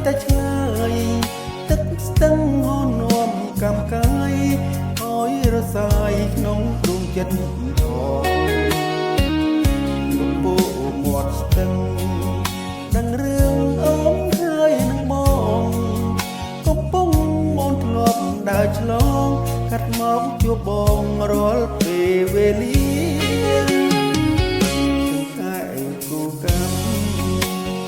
តែឆ្ងាយទឹកស្ទឹងហូរនាំកំកាយឲ្យរសាយក្នុងដួងចិត្តធំពពោមាត់ស្ទឹងដឹងរឿងអូនហើយនឹងបងកំពុងអូនធ្លាប់ដើរឆ្លងកាត់មកជួបបងរាល់ពេលវេលាតែគូកម្ម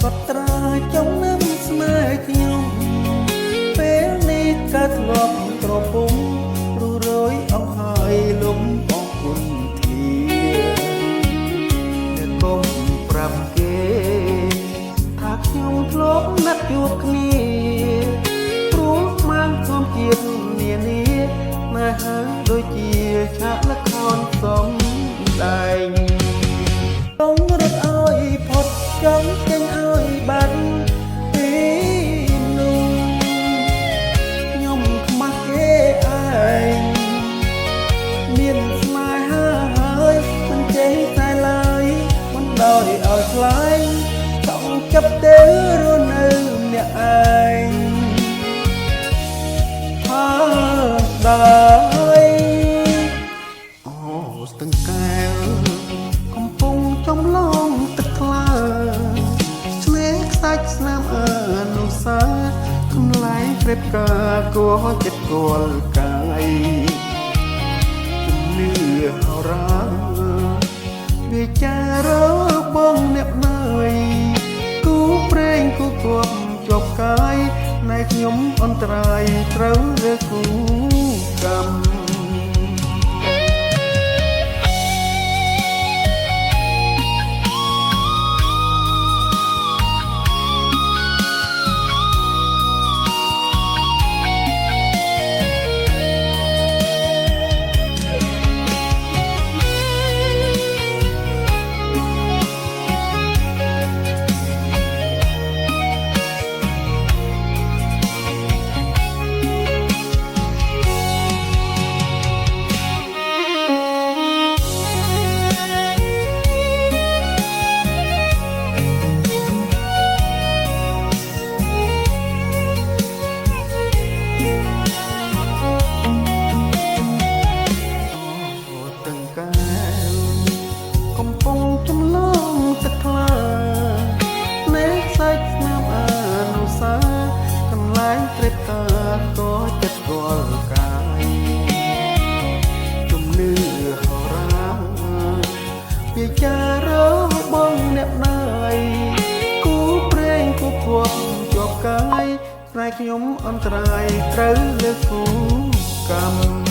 កត់ត្រាចំណាំស្នេហ៍ខ្ញុំពេលនេះកើតធ្លាប់ត្រពុំរੂរយអស់ហើយលំអរគុណធាអ្នកកុំប្រាប់គេថាខ្ញុំធ្លាប់ណាត់ជួបគ្នាព្រោះបានធម្មជាតិនានាណែហើយដូចជាឆាកល្ខោនសំដែងต้องរត់ឲ្យផុតចង់ចេញឲ្យបាត់ពីនោះខ្ញុំខ្មាស់គេឯងមានស្នេហាហើយមិនចេះតែឡើយមិនដោយឲ្យខ្លាយต้องចាប់ទៅរស់នៅអ្នកឯងហើយដែរអូស្ទឹងកែវកំពុងចំឡងទឹកថ្លាស្នេហ៍ខ្សាច់ស្នាមអនុសាកន្លែងព្រឹបការគួរចិត្តគល់កាយជំនឿហោរាវាចារបងអ្នកណយគូព្រេងគូគប់ជាប់កាយណែខ្ញុំអន្តរាយត្រូវឬគូកម្មក៏ចិត្តគល់កាយជំនឿហោរាវាចារបងអ្នកណាយគូព្រេងគូភពជាប់កាយតែខ្ញុំអន្តរាយត្រូវលើគូកម្ម